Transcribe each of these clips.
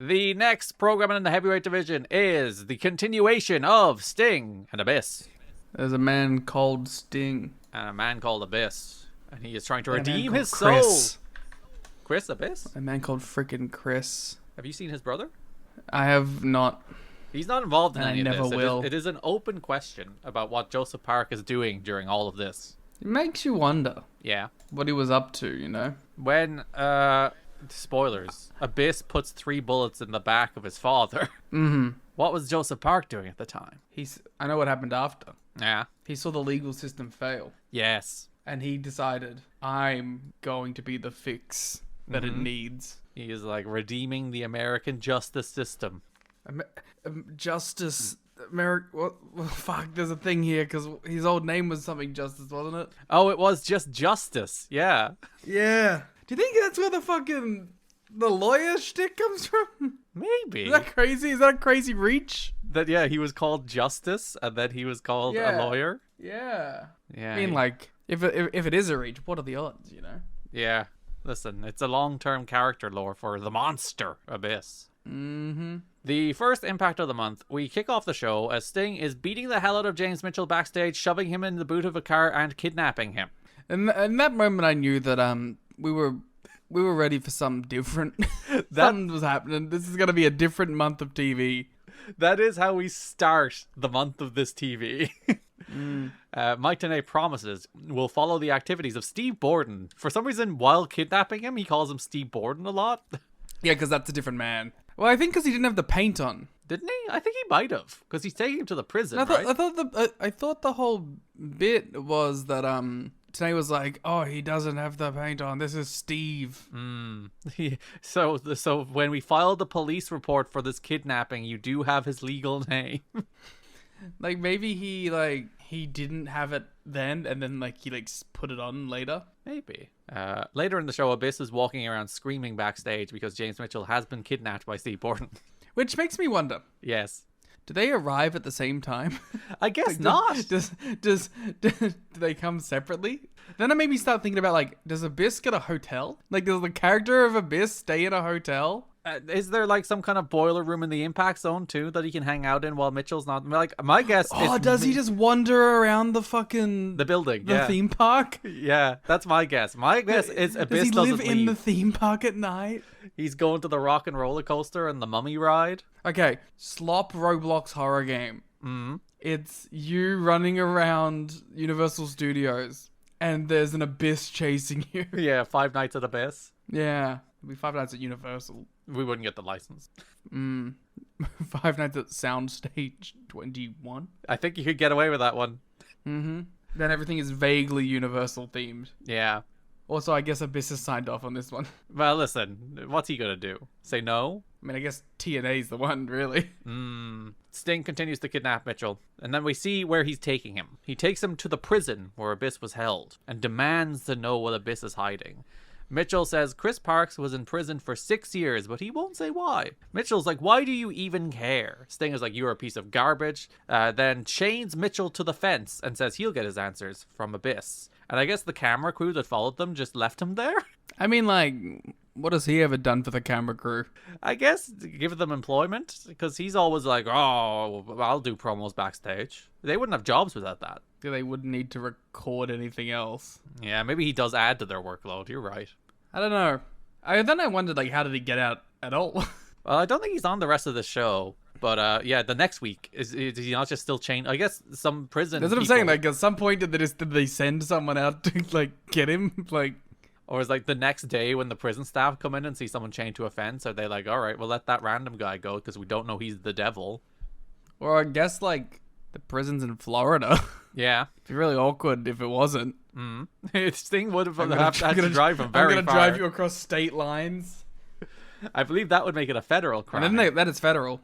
The next program in the heavyweight division is the continuation of Sting and Abyss. There's a man called Sting. And a man called Abyss. And he is trying to And a man redeem called his Chris. soul. Chris Abyss? A man called freaking Chris. Have you seen his brother? I have not. He's not involved in And I any of never this. will. It is an open question about what Joseph Park is doing during all of this. It makes you wonder Yeah. what he was up to, you know? When, spoilers, Abyss puts 3 bullets in the back of his father. Mm-hmm. What was Joseph Park doing at the time? I know what happened after. Yeah. He saw the legal system fail. Yes. And he decided, I'm going to be the fix that it needs. He is like redeeming the American justice system. Justice... Well, fuck, there's a thing here, because his old name was something Justice, wasn't it? Oh, it was just Justice. Yeah. Yeah. Do you think that's where the lawyer shtick comes from? Maybe. Is that crazy? Is that a crazy reach? That, yeah, he was called Justice, and then he was called a lawyer. Yeah. Yeah. I mean, like, if it is a reach, what are the odds, you know? Yeah. Listen, it's a long-term character lore for the monster Abyss. Mm-hmm. The first Impact of the month, we kick off the show as Sting is beating the hell out of James Mitchell backstage, shoving him in the boot of a car and kidnapping him. And in that moment, I knew that we were ready for something different. Something was happening. This is gonna be a different month of TV. That is how we start the month of this TV. Mike Tenay promises we'll follow the activities of Steve Borden. For some reason, while kidnapping him, he calls him Steve Borden a lot. Yeah, because that's a different man. Well, I think because he didn't have the paint on. Didn't he? I think he might have, because he's taking him to the prison, And right? I thought the whole bit was that Tenay was like, oh, he doesn't have the paint on. This is Steve. So when we filed the police report for this kidnapping, you do have his legal name. Like maybe he didn't have it then, and then he put it on later. Maybe. Later in the show, Abyss is walking around screaming backstage because James Mitchell has been kidnapped by Steve Borden. Which makes me wonder. Yes. Do they arrive at the same time? I guess not. Do they come separately? Then I made me start thinking about does Abyss get a hotel? Does the character of Abyss stay in a hotel? Is there some kind of boiler room in the Impact Zone too that he can hang out in while Mitchell's not? My guess. Oh, does he just wander around the building? The theme park? Yeah, that's my guess. My guess is Abyss does he live doesn't in leave. the theme park at night? He's going to the Rock and Roller Coaster and the Mummy ride. Okay, slop Roblox horror game. It's you running around Universal Studios, and there's an Abyss chasing you. Yeah, Five Nights at Abyss. Yeah, it'll be 5 Nights at Universal. We wouldn't get the license. 5 Nights at Soundstage 21. I think you could get away with that one. Then everything is vaguely Universal themed. Yeah. Also, I guess Abyss has signed off on this one. Well, listen, what's he gonna do? Say no? I mean, I guess TNA's the one, really. Sting continues to kidnap Mitchell, and then we see where he's taking him. He takes him to the prison where Abyss was held, and demands to know what Abyss is hiding. Mitchell says Chris Parks was in prison for 6 years, but he won't say why. Mitchell's like, why do you even care? Sting is like, you're a piece of garbage. Then chains Mitchell to the fence and says he'll get his answers from Abyss. And I guess the camera crew that followed them just left him there? I mean, what has he ever done for the camera crew? I guess give them employment, because he's always like, oh, I'll do promos backstage. They wouldn't have jobs without that. They wouldn't need to record anything else. Yeah, maybe he does add to their workload. You're right. I don't know. Then I wondered, how did he get out at all? Well, I don't think he's on the rest of the show. But yeah, the next week is he not just still chained? I guess some prison. That's what I'm saying. At some point, did they send someone out to get him? Or is the next day when the prison staff come in and see someone chained to a fence? Are they like, all right, we'll let that random guy go because we don't know he's the devil? Or I guess the prison's in Florida. Yeah, it'd be really awkward if it wasn't. Sting would have had to drive him very far. I'm gonna drive you across state lines. I believe that would make it a federal crime. And then that is federal.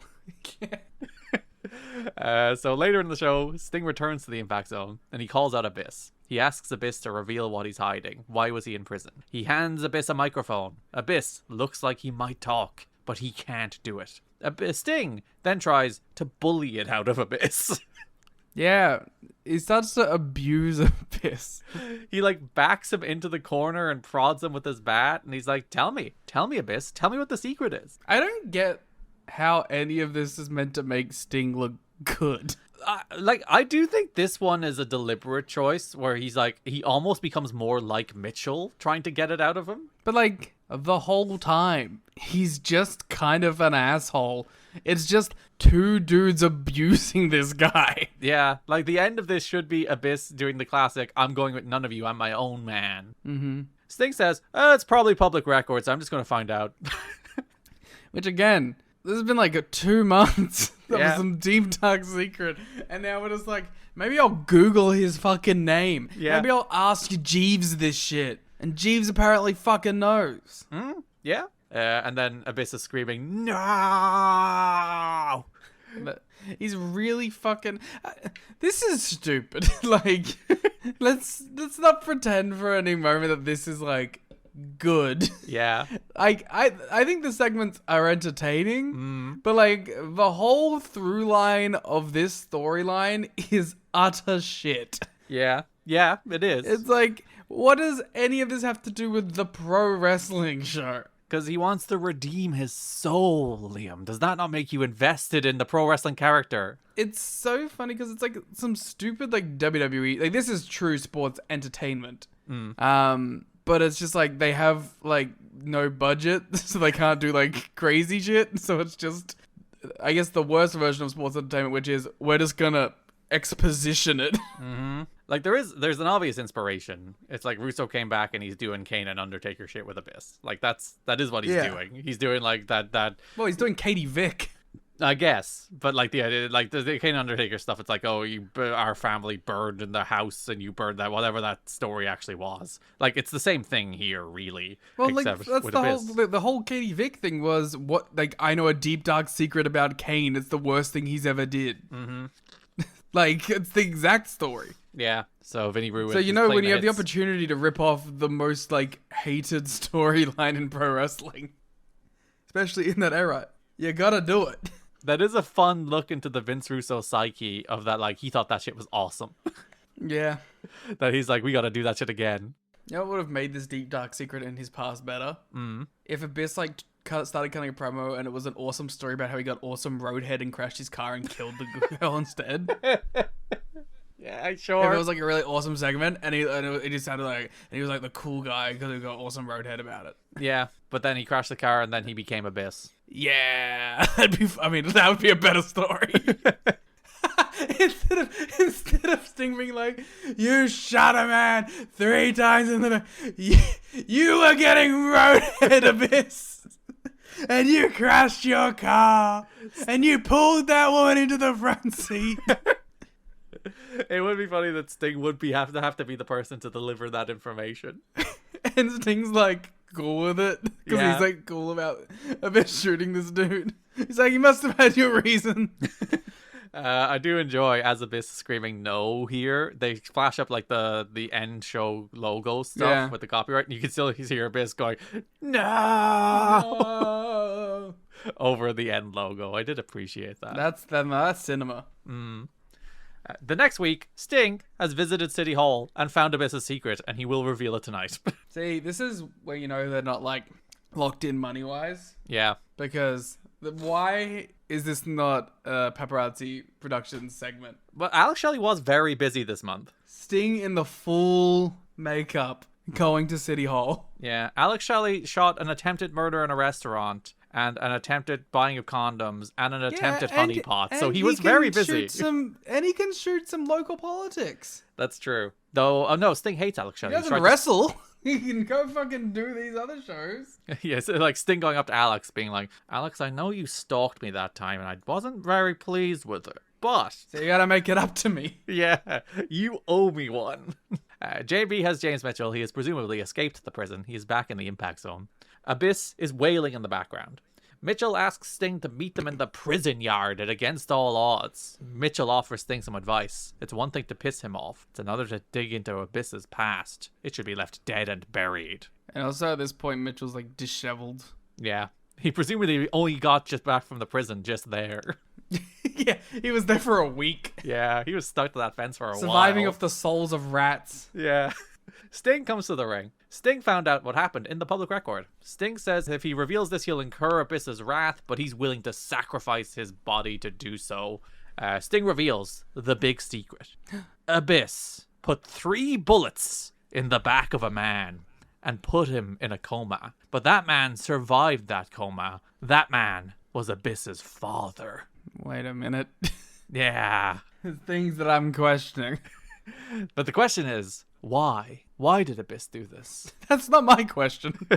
So later in the show, Sting returns to the Impact Zone and he calls out Abyss. He asks Abyss to reveal what he's hiding. Why was he in prison? He hands Abyss a microphone. Abyss looks like he might talk, but he can't do it. Sting then tries to bully it out of Abyss. Yeah, he starts to abuse Abyss. He backs him into the corner and prods him with his bat, and he's like, tell me Abyss, tell me what the secret is. I don't get how any of this is meant to make Sting look good. I do think this one is a deliberate choice where he's like, he almost becomes more like Mitchell trying to get it out of him. But like the whole time, he's just kind of an asshole. It's just two dudes abusing this guy. Yeah, like the end of this should be Abyss doing the classic, I'm going with none of you, I'm my own man. Mm-hmm. Sting says, it's probably public records, I'm just going to find out. Which again, this has been like 2 months of Yeah. some deep dark secret. And now we're just like, maybe I'll Google his fucking name. Yeah. Maybe I'll ask Jeeves this shit. And Jeeves apparently fucking knows. Yeah. And then Abyss is screaming, no! But he's really fucking... this is stupid. Like, let's not pretend for any moment that this is like good. Yeah. I think the segments are entertaining, but like the whole through line of this storyline is utter shit. Yeah. Yeah, it is. It's like, what does any of this have to do with the pro wrestling show? Because he wants to redeem his soul, Liam. Does that not make you invested in the pro wrestling character? It's so funny because it's like some stupid like WWE, like this is true sports entertainment. But it's just like they have like no budget, so they can't do like crazy shit. So it's just, I guess, the worst version of sports entertainment, which is we're just gonna exposition it. Like there's an obvious inspiration. It's like Russo came back and he's doing Kane and Undertaker shit with Abyss. Like that is what he's doing. He's doing like that. Well, he's doing Katie Vick. I guess, but like the idea, like the Kane Undertaker stuff, it's like, oh, our family burned in the house and you burned that, whatever that story actually was. Like it's the same thing here, really. Well, like except that's with the Abyss. whole the whole Katie Vick thing was what, like, I know a deep dark secret about Kane. It's the worst thing he's ever did. Like it's the exact story. Yeah. So Vinny Ruin. So you know when you have the opportunity to rip off the most like hated storyline in pro wrestling, especially in that era, you gotta do it. That is a fun look into the Vince Russo psyche of that. Like he thought that shit was awesome. Yeah. That he's like, we got to do that shit again. You know what would have made this deep dark secret in his past better? If Abyss like started cutting a promo and it was an awesome story about how he got awesome roadhead and crashed his car and killed the girl instead. Yeah, sure. If it was like a really awesome segment and it just sounded like, and he was like the cool guy because he got awesome roadhead about it. Yeah, but then he crashed the car and then he became Abyss. Yeah, that would be a better story. instead of Sting being like, you shot a man 3 times and then you were getting roadhead, Abyss, and you crashed your car and you pulled that woman into the front seat. It would be funny that Sting would have to be the person to deliver that information. And Sting's like cool with it because Yeah. he's like cool about shooting this dude. He's like, you must have had your reason. I do enjoy as Abyss screaming no here. They flash up like the end show logo stuff with the copyright, and you can still hear Abyss going no over the end logo. I did appreciate that. That's cinema. The next week, Sting has visited City Hall and found Abyss's secret, and he will reveal it tonight. See, this is where you know they're not like locked in money wise, Yeah. because why is this not a paparazzi production segment? But Alex Shelley was very busy this month. Sting in the full makeup going to City Hall. Yeah. Alex Shelley shot an attempted murder in a restaurant and an attempted buying of condoms and an attempted honeypot. So he was very busy. And he can shoot some local politics. That's true. Though, oh no, Sting hates Alex Shelley. He doesn't wrestle. He can go fucking do these other shows. Yes, like Sting going up to Alex being like, Alex, I know you stalked me that time and I wasn't very pleased with it, but... So you gotta make it up to me. Yeah, you owe me one. JB has James Mitchell. He has presumably escaped the prison. He is back in the impact zone. Abyss is wailing in the background. Mitchell asks Sting to meet them in the prison yard at against all odds. Mitchell offers Sting some advice. It's one thing to piss him off. It's another to dig into Abyss's past. It should be left dead and buried. And also at this point, Mitchell's like disheveled. Yeah. He presumably only got just back from the prison just there. Yeah, he was there for a week. Yeah, he was stuck to that fence for a while. Surviving off the souls of rats. Yeah. Sting comes to the ring. Sting found out what happened in the public record. Sting says if he reveals this, he'll incur Abyss's wrath, but he's willing to sacrifice his body to do so. Sting reveals the big secret. Abyss put 3 bullets in the back of a man and put him in a coma. But that man survived that coma. That man was Abyss's father. Wait a minute. Yeah. There's things that I'm questioning. But the question is, why? Why did Abyss do this? That's not my question.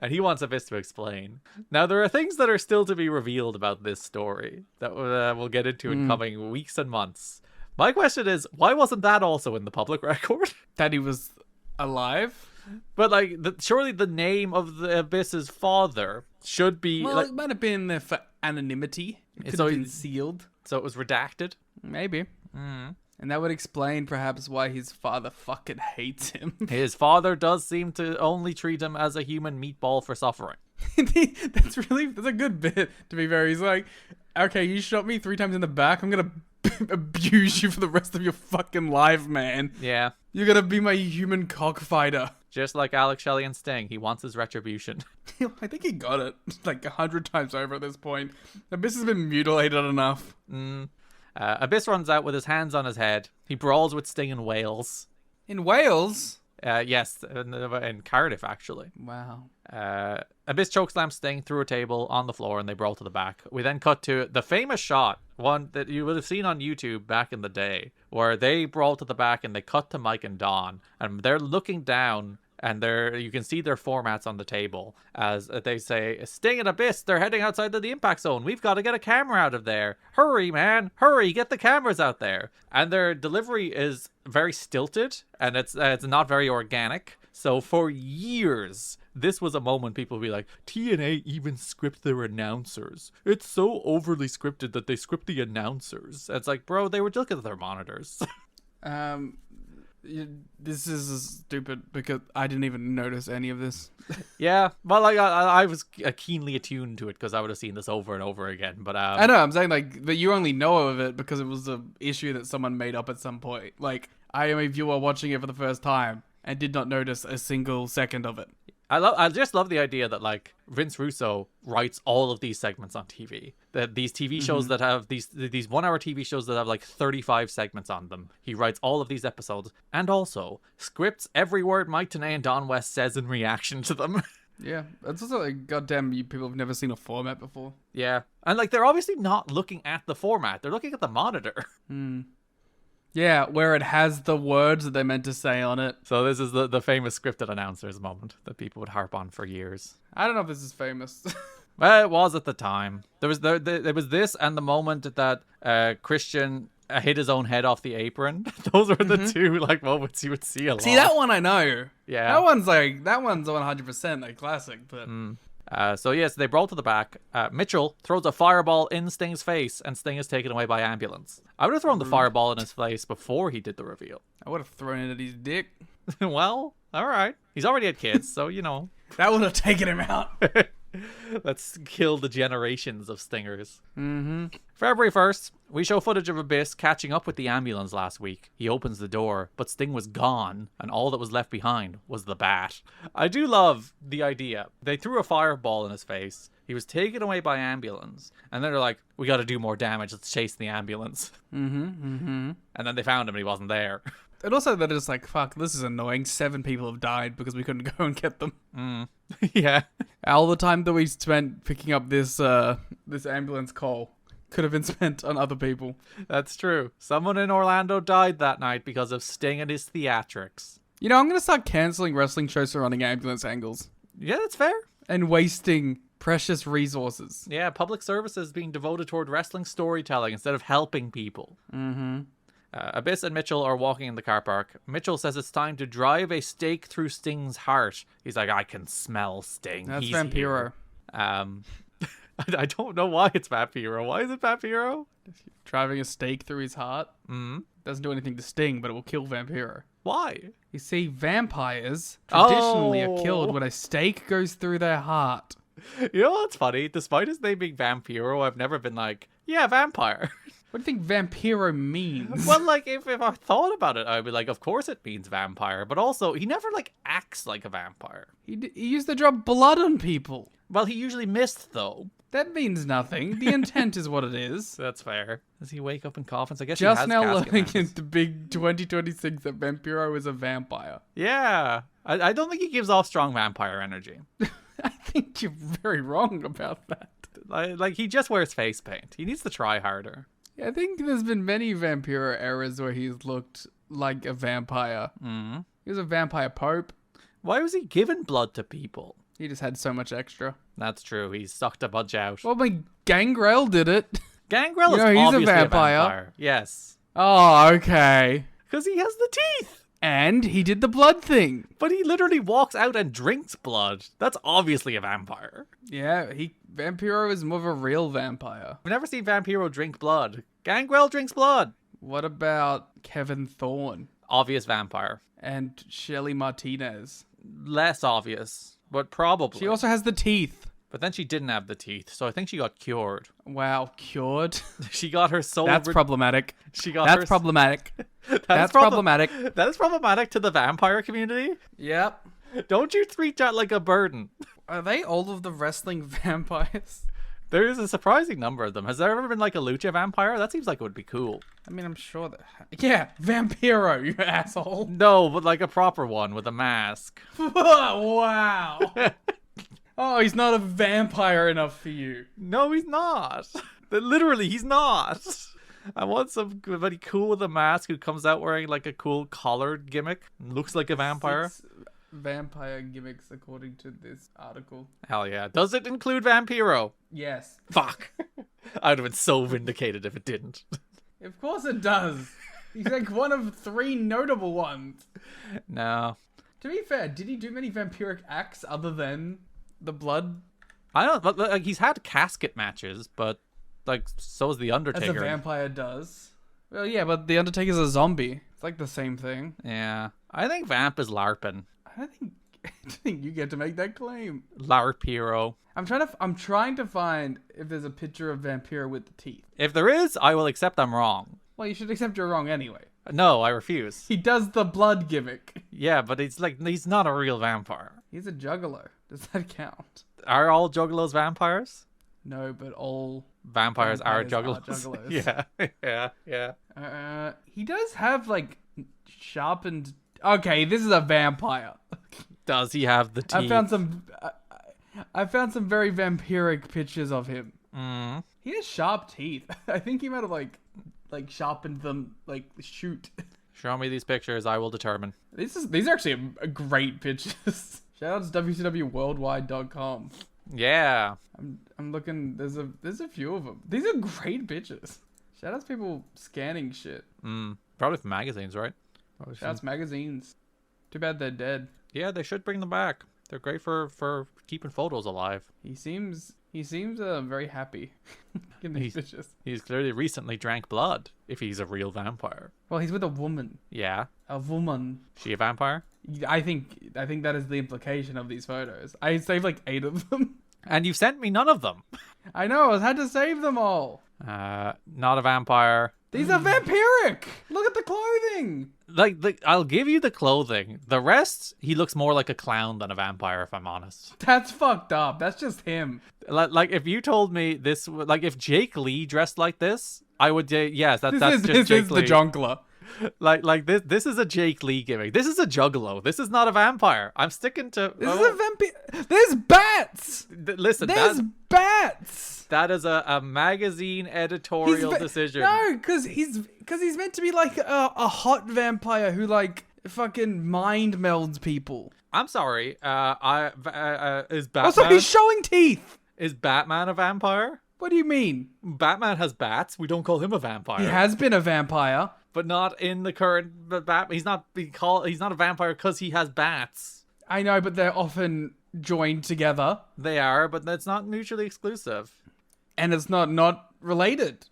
And he wants Abyss to explain. Now, there are things that are still to be revealed about this story that we'll get into in coming weeks and months. My question is, why wasn't that also in the public record? That he was alive? But, like, surely the name of the Abyss's father should be... Well, like, it might have been there for anonymity. It could have been sealed. So it was redacted? Maybe. And that would explain perhaps why his father fucking hates him. His father does seem to only treat him as a human meatball for suffering. That's a good bit, to be fair. He's like, okay, you shot me 3 times in the back. I'm going to abuse you for the rest of your fucking life, man. Yeah. You're going to be my human cockfighter. Just like Alex Shelley and Sting, he wants his retribution. I think he got it like 100 times over at this point. Abyss has been mutilated enough. Abyss runs out with his hands on his head. He brawls with Sting in Wales. In Wales? Yes, in Cardiff, actually. Wow. Abyss chokeslams Sting through a table on the floor, and they brawl to the back. We then cut to the famous shot, one that you would have seen on YouTube back in the day, where they brawl to the back and they cut to Mike and Dawn, and they're looking down, and you can see their formats on the table as they say, Sting and Abyss, they're heading outside of the impact zone. We've got to get a camera out of there. Hurry, man. Hurry, get the cameras out there. And their delivery is very stilted, and it's not very organic. So for years, this was a moment people would be like, TNA even script their announcers. It's so overly scripted that they script the announcers. It's like, bro, they were looking at their monitors. This is stupid because I didn't even notice any of this. Yeah, well, like I was keenly attuned to it because I would have seen this over and over again. But I know, I'm saying like that you only know of it because it was an issue that someone made up at some point. Like I am a viewer watching it for the first time and did not notice a single second of it. I just love the idea that like Vince Russo writes all of these segments on TV. That these TV shows that have these 1 hour TV shows that have like 35 segments on them. He writes all of these episodes and also scripts every word Mike Tenay and Don West says in reaction to them. Yeah, it's also like goddamn you people have never seen a format before. Yeah, and like they're obviously not looking at the format; they're looking at the monitor. Yeah, where it has the words that they meant to say on it. So this is the famous scripted announcers moment that people would harp on for years. I don't know if this is famous. Well, it was at the time. There was this and the moment that Christian hit his own head off the apron. Those were the two like moments you would see a lot. See, that one I know. Yeah. That one's 100% a classic, but... So yes, they brawl to the back. Mitchell throws a fireball in Sting's face, and Sting is taken away by ambulance. I would have thrown the fireball in his face before he did the reveal. I would have thrown it at his dick. Well, all right. He's already had kids, so you know. That would have taken him out. Let's kill the generations of Stingers. February 1st, we show footage of Abyss catching up with the ambulance last week. He opens the door, but Sting was gone, and all that was left behind was the bat. I do love the idea. They threw a fireball in his face. He was taken away by ambulance, and then they're like, we got to do more damage. Let's chase the ambulance. And then they found him, and he wasn't there. And also they're just like, fuck, this is annoying. 7 people have died because we couldn't go and get them. Yeah. All the time that we spent picking up this ambulance call could have been spent on other people. That's true. Someone in Orlando died that night because of Sting and his theatrics. You know, I'm going to start cancelling wrestling shows for running ambulance angles. Yeah, that's fair. And wasting precious resources. Yeah, public services being devoted toward wrestling storytelling instead of helping people. Abyss and Mitchell are walking in the car park. Mitchell says it's time to drive a stake through Sting's heart. He's like, I can smell Sting. That's He's Vampiro. I don't know why it's Vampiro. Why is it Vampiro? Driving a stake through his heart. Doesn't do anything to Sting, but it will kill Vampiro. Why? You see, vampires traditionally are killed when a stake goes through their heart. You know what's funny? Despite his name being Vampiro, I've never been like, yeah, vampire. What do you think vampiro means? Well, like, if I thought about it, I'd be like, of course it means vampire. But also, he never, like, acts like a vampire. He used to drop blood on people. Well, he usually missed, though. That means nothing. The intent is what it is. That's fair. Does he wake up in coffins? I guess Just he has now casket learning matches. into big 2026 that Vampiro is a vampire. Yeah. I don't think he gives off strong vampire energy. I think you're very wrong about that. Like, he just wears face paint. He needs to try harder. Yeah, I think there's been many Vampiro eras where he's looked like a vampire. Mm. He was a vampire pope. Why was he giving blood to people? He just had so much extra. That's true. He sucked a bunch out. Well, my Gangrel did it. Gangrel is he's a obviously vampire. Yes. Oh, okay. Because he has the teeth. And he did the blood thing. But he literally walks out and drinks blood. That's obviously a vampire. Yeah, Vampiro is more of a real vampire. I've never seen Vampiro drink blood. Gangrel drinks blood. What about Kevin Thorne Obvious vampire. and Shelly Martinez? Less obvious, but probably. She also has the teeth. But then she didn't have the teeth, so I think she got cured. Wow, cured? She got her soul... That's problematic. She got That's her... problematic. That That's is problematic. That is problematic to the vampire community. Yep. Don't you treat that like a burden. Are they all of the wrestling vampires? There is a surprising number of them. Has there ever been like a lucha vampire? That seems like it would be cool. I mean, I'm sure that... Yeah, Vampiro, you asshole. No, but like a proper one with a mask. Wow. Oh, he's not a vampire enough for you. No, he's not. Literally, he's not. I want somebody cool with a mask who comes out wearing like a cool collared gimmick. Looks like a vampire. 6 vampire gimmicks according to this article. Hell yeah. Does it include Vampiro? Yes. Fuck. I would have been so vindicated if it didn't. Of course it does. He's like one of 3 notable ones. No. To be fair, did he do many vampiric acts other than the blood? I don't, but like, he's had casket matches, but like, so is the As Undertaker. a vampire does. Well, yeah, but the Undertaker's a zombie. It's like the same thing. Yeah. I think Vamp is LARPing. I don't think you get to make that claim. LARPiro. I'm trying to find if there's a picture of Vampiro with the teeth. If there is, I will accept I'm wrong. Well, you should accept you're wrong anyway. No, I refuse. He does the blood gimmick. Yeah, but he's not a real vampire. He's a juggalo. Does that count? Are all juggalos vampires? No, but all Vampires are vampires juggalos. Yeah. He does have like sharpened. Okay, this is a vampire. Does he have the teeth? I found some very vampiric pictures of him. Mm. He has sharp teeth. I think he might have like sharpened them like shoot. Show me these pictures, I will determine. These are actually a great pictures. Shout out to wcwworldwide.com. Yeah. I'm looking. There's a few of them. These are great pictures. Shout out to people scanning shit. Probably from magazines, right? Shout out to magazines. Too bad they're dead. Yeah, they should bring them back. They're great for keeping photos alive. He seems very happy in these pictures. He's clearly recently drank blood, if he's a real vampire. Well, he's with a woman. Yeah. A woman. She a vampire? I think that is the implication of these photos. I saved like 8 of them. And you've sent me none of them. I know, I had to save them all. Not a vampire. These are vampiric! Look at the clothing! I'll give you the clothing. The rest, he looks more like a clown than a vampire, if I'm honest. That's fucked up. That's just him. Like if you told me this, like if Jake Lee dressed like this, I would say, yes, that's just This Jake is Lee. the Jonkler. Like this is a Jake Lee gimmick. This is a juggalo. This is not a vampire. I'm sticking to... This is a vampire. There's bats! Listen, There's bats! that is a magazine editorial decision. No, because he's meant to be like a hot vampire who like fucking mind melds people. I'm sorry. Is Batman... Also, he's showing teeth! Is Batman a vampire? What do you mean? Batman has bats. We don't call him a vampire. He has been a vampire. But not in the current Batman. He's not a vampire because he has bats. I know, but they're often joined together. They are, but that's not mutually exclusive. And it's not related.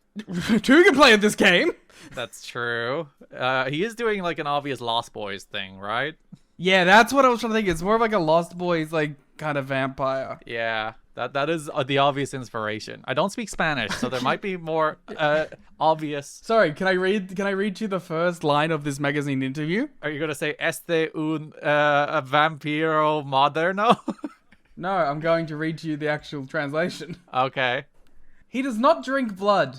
Two can play at this game. That's true. He is doing like an obvious Lost Boys thing, right? Yeah, that's what I was trying to think. It's more of like a Lost Boys like kind of vampire. Yeah. That is the obvious inspiration. I don't speak Spanish, so there might be more obvious. Sorry, can I read you the first line of this magazine interview? Are you gonna say "este un a vampiro moderno"? No, I'm going to read you the actual translation. Okay. He does not drink blood,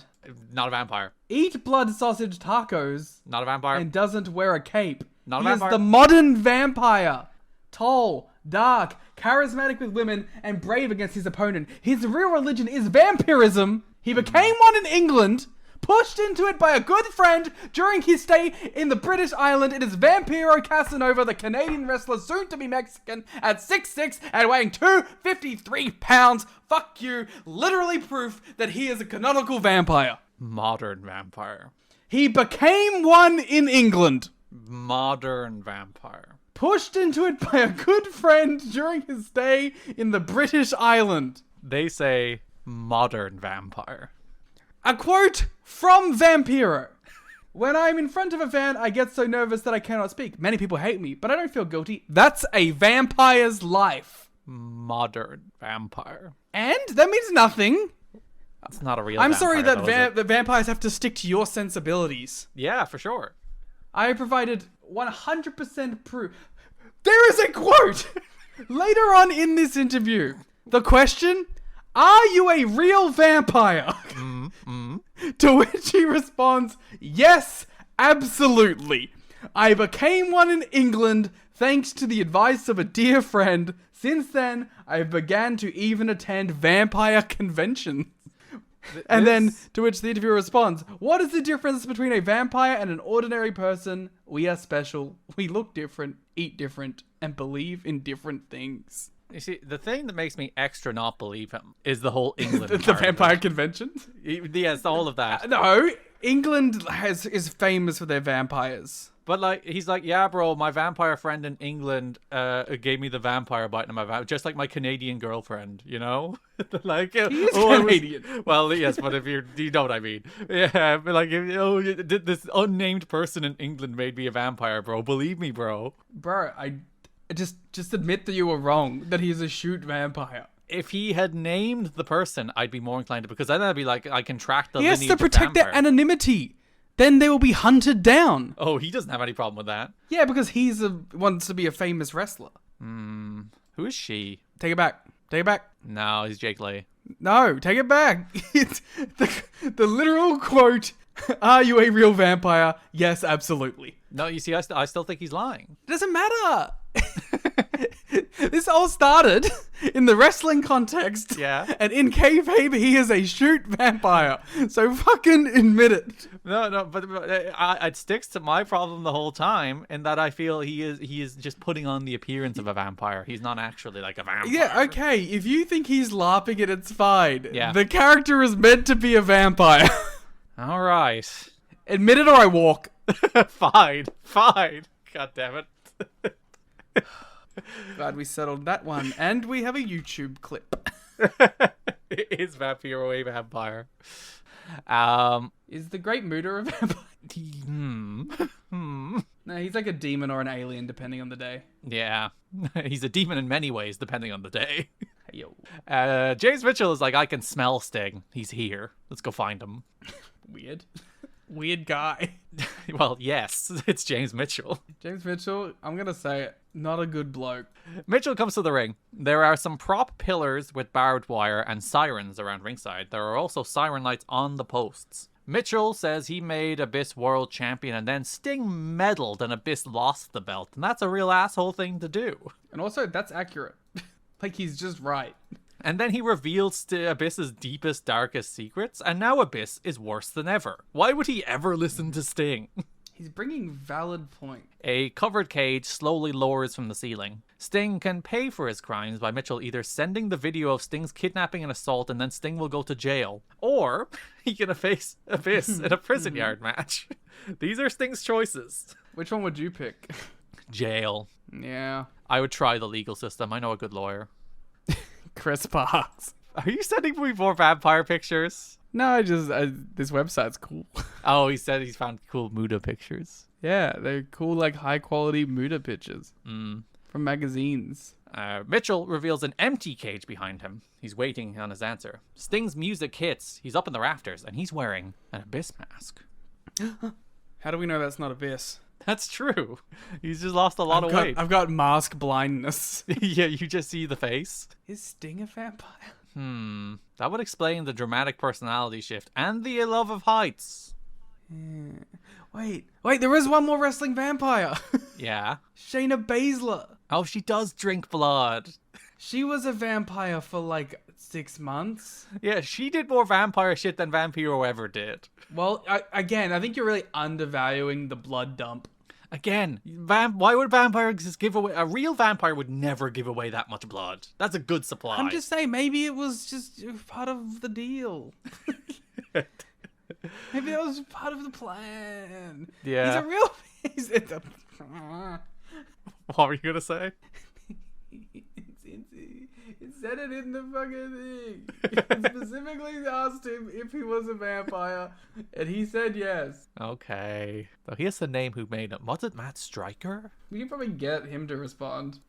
Not a vampire. eat blood sausage tacos, Not a vampire. and doesn't wear a cape. Not a He is vampire. the modern vampire. Tall, dark, charismatic with women, and brave against his opponent. His real religion is vampirism. He became one in England, pushed into it by a good friend during his stay in the British island. It is Vampiro Casanova, the Canadian wrestler, soon to be Mexican, at 6'6" and weighing 253 pounds. Fuck you. Literally proof that he is a canonical vampire. Modern vampire. He became one in England. Modern vampire. Pushed into it by a good friend during his stay in the British island. They say modern vampire. A quote from Vampiro. When I'm in front of a fan, I get so nervous that I cannot speak. Many people hate me, but I don't feel guilty. That's a vampire's life. Modern vampire. And that means nothing. That's not a real I'm vampire, sorry that though, is it? the vampires have to stick to your sensibilities. Yeah, for sure. I provided 100% proof. There is a quote later on in this interview. The question, are you a real vampire? To which he responds, yes, absolutely. I became one in England thanks to the advice of a dear friend. Since then, I began to even attend vampire conventions. And then, to which the interviewer responds, what is the difference between a vampire and an ordinary person? We are special, we look different, eat different, and believe in different things. You see, the thing that makes me extra not believe him is the whole England The part of vampire it. conventions? Yes, all of that. No, England is famous for their vampires. But like, he's like, yeah, bro, my vampire friend in England gave me the vampire bite in my just like my Canadian girlfriend, you know? Like, He is I was- Canadian. well, yes, but if you know what I mean. Yeah, but like, this unnamed person in England made me a vampire, bro. Believe me, bro. Bro, I just admit that you were wrong, that he's a shoot vampire. If he had named the person, I'd be more inclined to, because then I'd be like, I can track the He has lineage to of protect their vampire. anonymity. Then they will be hunted down. Oh, he doesn't have any problem with that. Yeah, because wants to be a famous wrestler. Who is she? Take it back. Take it back. No, he's Jake Lee. No, take it back. It's the literal quote, are you a real vampire? Yes, absolutely. No, you see, I still think he's lying. It doesn't matter. This all started in the wrestling context. Yeah. And in kayfabe, he is a shoot vampire. So fucking admit it. No, but it sticks to my problem the whole time, in that I feel he is just putting on the appearance of a vampire. He's not actually like a vampire. Yeah, okay. If you think he's laughing at it's fine. Yeah. The character is meant to be a vampire. All right. Admit it or I walk. Fine. God damn it. Glad we settled that one. And we have a YouTube clip. Is Vampiro a vampire? Is the Great Muta a vampire? Hmm. No, he's like a demon or an alien, depending on the day. Yeah. He's a demon in many ways, depending on the day. Hey, yo. James Mitchell is like, I can smell Sting. He's here. Let's go find him. Weird. Weird guy. Well, yes, it's James Mitchell. James Mitchell, I'm gonna say it, not a good bloke. Mitchell comes to the ring. There are some prop pillars with barbed wire and sirens around ringside. There are also siren lights on the posts. Mitchell says he made Abyss world champion, and then Sting meddled and Abyss lost the belt. And that's a real asshole thing to do. And also, that's accurate. Like, he's just right. And then he reveals Abyss's deepest, darkest secrets, and now Abyss is worse than ever. Why would he ever listen to Sting? He's bringing valid point. A covered cage slowly lowers from the ceiling. Sting can pay for his crimes by Mitchell either sending the video of Sting's kidnapping and assault, and then Sting will go to jail, or he can face Abyss in a prison yard match. These are Sting's choices. Which one would you pick? Jail. Yeah. I would try the legal system. I know a good lawyer. Chris Parks. Are you sending me more vampire pictures? No, this website's cool. Oh, he said he's found cool Muda pictures. Yeah, they're cool, like, high-quality Muta pictures. From magazines. Mitchell reveals an empty cage behind him. He's waiting on his answer. Sting's music hits. He's up in the rafters, and he's wearing an Abyss mask. How do we know that's not Abyss? That's true. He's just lost a lot of weight. I've got mask blindness. Yeah, you just see the face. Is Sting a vampire? That would explain the dramatic personality shift and the love of heights. Wait, there is one more wrestling vampire. Yeah. Shayna Baszler. Oh, she does drink blood. She was a vampire for like 6 months. Yeah, she did more vampire shit than Vampiro ever did. Well, again, I think you're really undervaluing the blood dump. Again, why would vampires just give away? A real vampire would never give away that much blood. That's a good supply. I'm just saying, maybe it was just part of the deal. Maybe that was part of the plan. Yeah. He's What were you gonna say? It said it in the fucking thing. It specifically asked him if he was a vampire, and he said yes. Okay. So here's the name who made it. Was it Matt Stryker? We can probably get him to respond.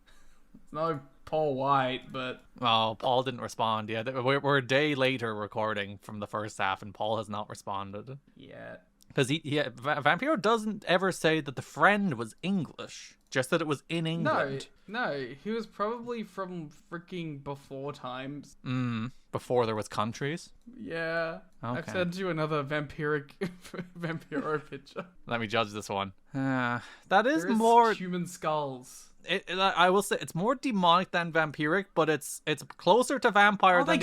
It's not Paul White, but... Oh, Paul didn't respond yet. We're a day later recording from the first half, and Paul has not responded. Yeah. Because Vampiro doesn't ever say that the friend was English, just that it was in England. No, he was probably from freaking before times. Before there was countries? Yeah. Okay. I've sent you another Vampiro picture. Let me judge this one. That is There is more... human skulls. I will say it's more demonic than vampiric, but it's closer to vampire than...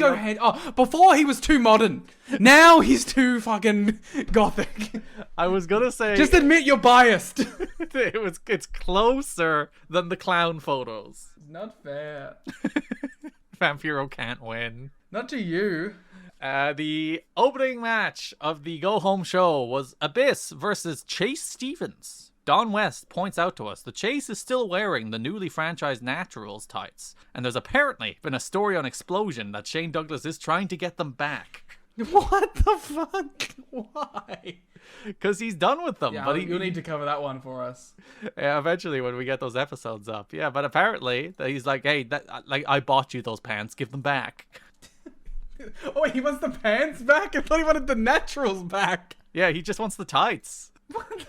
Before he was too modern. Now he's too fucking gothic. I was gonna say... Just admit you're biased. It's closer than the clown photos. Not fair. Vampiro can't win. Not to you. The opening match of the go-home show was Abyss versus Chase Stevens. Don West points out to us the Chase is still wearing the newly franchised Naturals tights, and there's apparently been a story on Explosion that Shane Douglas is trying to get them back. What the fuck? Why? Because he's done with them. Yeah, but you'll need to cover that one for us. Yeah, eventually when we get those episodes up. Yeah, but apparently he's like, hey, I bought you those pants, give them back. Oh, wait, he wants the pants back? I thought he wanted the Naturals back. Yeah, he just wants the tights. What the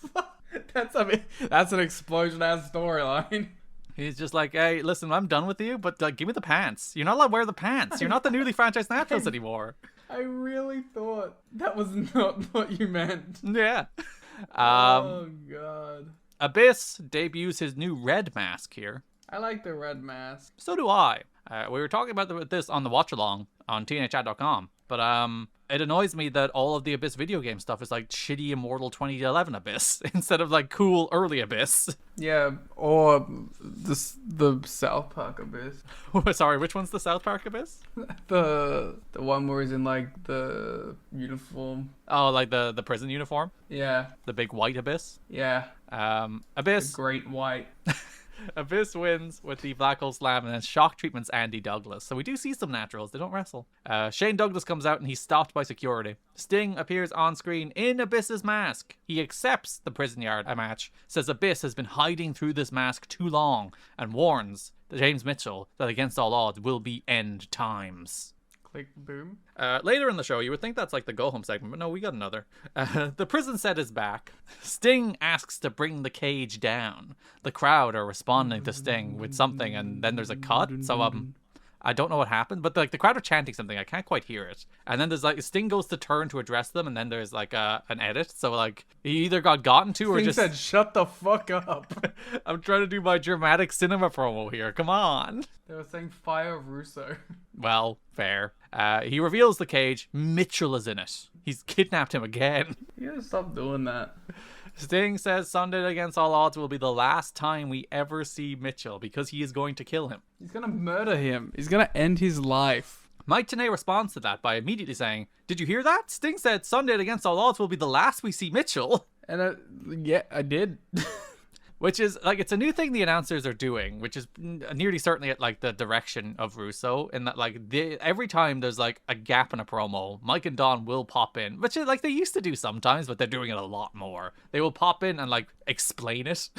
fuck? That's an explosion-ass storyline. He's just like, hey, listen, I'm done with you, but give me the pants. You're not allowed to wear the pants. You're not the newly franchised Naturals anymore. I really thought that was not what you meant. Yeah. Oh, God. Abyss debuts his new red mask here. I like the red mask. So do I. We were talking about this on the watch-along on TNAchat.com, but it annoys me that all of the Abyss video game stuff is like shitty Immortal 2011 Abyss instead of like cool early Abyss. Yeah, or the South Park Abyss. Sorry, which one's the South Park Abyss? The one where he's in like the uniform. Oh, like the prison uniform? Yeah. The big white Abyss? Yeah. Abyss. The Great White. Abyss wins with the Black Hole Slam, and then shock treatments Andy Douglas. So we do see some Naturals. They don't wrestle. Shane Douglas comes out and he's stopped by security. Sting appears on screen in Abyss's mask. He accepts the prison yard match, says Abyss has been hiding through this mask too long, and warns James Mitchell that against all odds will be end times. Click, boom. Later in the show, you would think that's like the go-home segment, but no, we got another. The prison set is back. Sting asks to bring the cage down. The crowd are responding to Sting with something, and then there's a cut. So I don't know what happened, but the crowd are chanting something. I can't quite hear it. And then there's like Sting goes to turn to address them, and then there's like an edit. So like he either got gotten to or Sting just said, "Shut the fuck up." I'm trying to do my dramatic cinema promo here. Come on. They were saying fire Russo. Well, fair. He reveals the cage. Mitchell is in it. He's kidnapped him again. You gotta stop doing that. Sting says Sunday Against All Odds will be the last time we ever see Mitchell because he is going to kill him. He's gonna murder him. He's gonna end his life. Mike Tenay responds to that by immediately saying, "Did you hear that? Sting said Sunday Against All Odds will be the last we see Mitchell." And yeah, I did. Which is, like, it's a new thing the announcers are doing, which is nearly certainly at, like, the direction of Russo, in that, like, every time there's, like, a gap in a promo, Mike and Don will pop in, which, like, they used to do sometimes, but they're doing it a lot more. They will pop in and, like, explain it.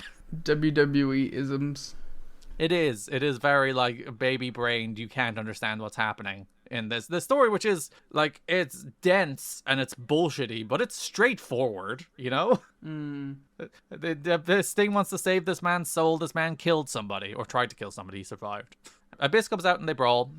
WWE isms. It is. It is very, like, baby-brained. You can't understand what's happening in this story, which is, like, it's dense and it's bullshitty, but it's straightforward, you know? The Sting wants to save this man's soul. This man killed somebody, or tried to kill somebody. He survived. Abyss comes out and they brawl.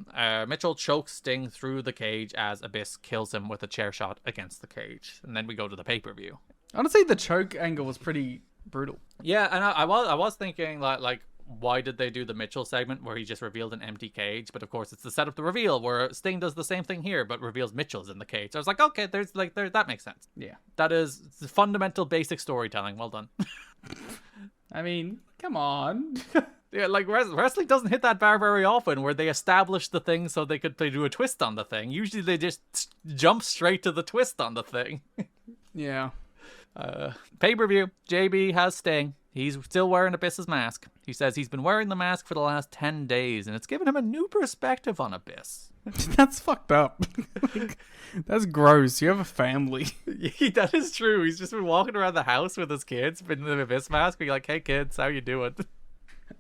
Mitchell chokes Sting through the cage as Abyss kills him with a chair shot against the cage. And then we go to the pay-per-view. Honestly, the choke angle was pretty brutal. Yeah, and I was thinking, like, why did they do the Mitchell segment where he just revealed an empty cage? But of course, it's the setup to reveal where Sting does the same thing here, but reveals Mitchell's in the cage. I was like, okay, that makes sense. Yeah. That is fundamental basic storytelling. Well done. I mean, come on. Yeah, like wrestling doesn't hit that bar very often where they establish the thing so they do a twist on the thing. Usually they just jump straight to the twist on the thing. Yeah. Pay-per-view. JB has Sting. He's still wearing Abyss's mask. He says he's been wearing the mask for the last 10 days, and it's given him a new perspective on Abyss. That's fucked up. Like, that's gross. You have a family. That is true. He's just been walking around the house with his kids in the Abyss mask, being like, hey kids, how you doing?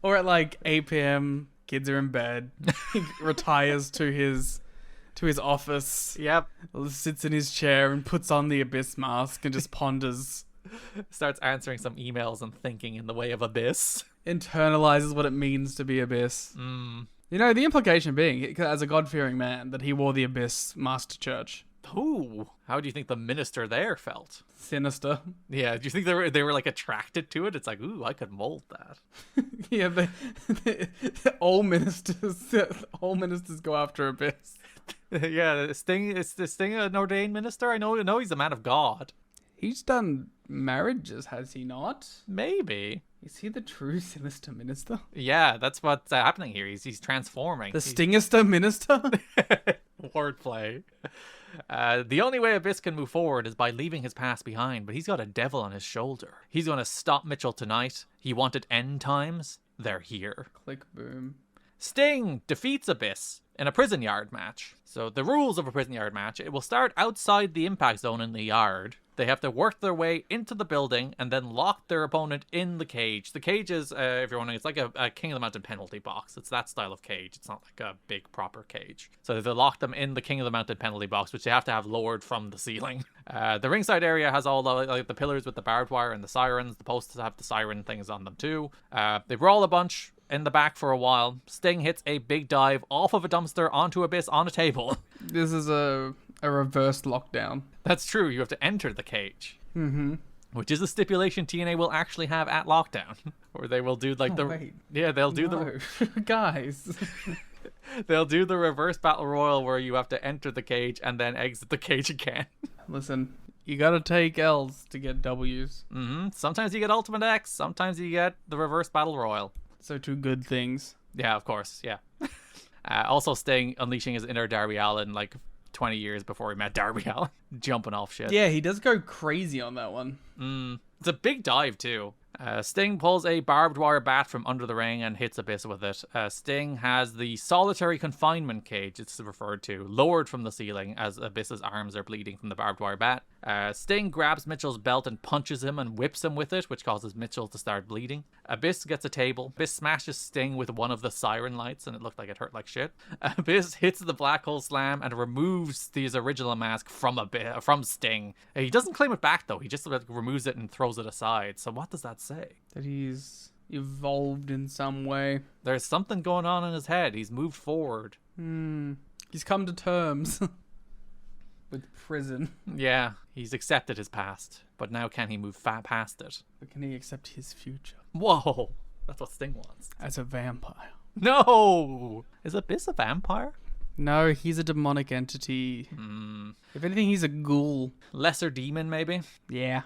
Or at like 8 p.m., kids are in bed. He retires to his office. Yep. Sits in his chair and puts on the Abyss mask and just ponders. Starts answering some emails and thinking in the way of Abyss. Internalizes what it means to be Abyss. You know, the implication being, as a God-fearing man, that he wore the Abyss mask to church. Ooh, how do you think the minister there felt? Sinister. Yeah, do you think they were like attracted to it? It's like, ooh, I could mold that. Yeah, all ministers go after Abyss. Yeah, Sting is Sting an ordained minister? I know he's a man of God. He's done marriages, has he not? Maybe. Is he the true sinister minister? Yeah, that's what's happening here. He's transforming. The Stingister minister? Wordplay. The only way Abyss can move forward is by leaving his past behind, but he's got a devil on his shoulder. He's going to stop Mitchell tonight. He wanted end times. They're here. Click, boom. Sting defeats Abyss in a prison yard match. So the rules of a prison yard match, it will start outside the impact zone in the yard. They have to work their way into the building and then lock their opponent in the cage. The cage is, if you're wondering, it's like a King of the Mountain penalty box. It's that style of cage. It's not like a big proper cage. So they lock them in the King of the Mountain penalty box, which they have to have lowered from the ceiling. The ringside area has all the pillars with the barbed wire and the sirens. The posts have the siren things on them too. They brawl a bunch in the back for a while. Sting hits a big dive off of a dumpster onto Abyss on a table. This is a reverse lockdown. That's true. You have to enter the cage. Mm-hmm. Which is a stipulation TNA will actually have at lockdown. Or they will do like they'll do the guys. They'll do the reverse battle royal where you have to enter the cage and then exit the cage again. Listen, you gotta take L's to get W's. Mm-hmm. Sometimes you get Ultimate X, sometimes you get the reverse battle royal. So two good things. Yeah, of course, yeah. Also Sting unleashing his inner Darby Allin like 20 years before he met Darby Allin. Jumping off shit. Yeah, he does go crazy on that one. It's a big dive too. Sting pulls a barbed wire bat from under the ring and hits Abyss with it. Sting has the solitary confinement cage, it's referred to, lowered from the ceiling as Abyss's arms are bleeding from the barbed wire bat. Sting grabs Mitchell's belt and punches him and whips him with it, which causes Mitchell to start bleeding. Abyss gets a table. Abyss smashes Sting with one of the siren lights, and it looked like it hurt like shit. Abyss hits the black hole slam and removes his original mask from Sting. He doesn't claim it back though. He just removes it and throws it aside. So what does that say? That he's evolved in some way. There's something going on in his head. He's moved forward. He's come to terms with prison. Yeah, he's accepted his past, but now can he move past it? But can he accept his future? Whoa, that's what Sting wants. As a vampire. No! Is Abyss a vampire? No, he's a demonic entity. If anything, he's a ghoul. Lesser demon, maybe? Yeah.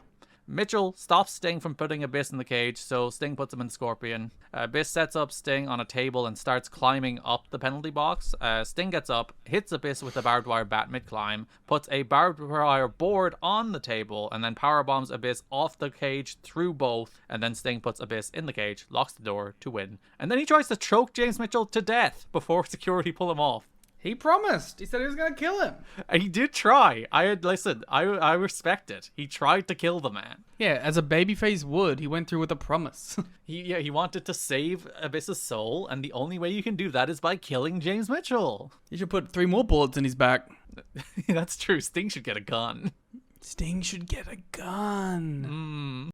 Mitchell stops Sting from putting Abyss in the cage, so Sting puts him in Scorpion. Abyss sets up Sting on a table and starts climbing up the penalty box. Sting gets up, hits Abyss with a barbed wire bat mid-climb, puts a barbed wire board on the table, and then powerbombs Abyss off the cage through both, and then Sting puts Abyss in the cage, locks the door to win. And then he tries to choke James Mitchell to death before security pull him off. He promised. He said he was gonna kill him. And he did try. I respect it. He tried to kill the man. Yeah, as a babyface would, he went through with a promise. He wanted to save Abyss's soul, and the only way you can do that is by killing James Mitchell. You should put 3 more bullets in his back. That's true. Sting should get a gun. Sting should get a gun.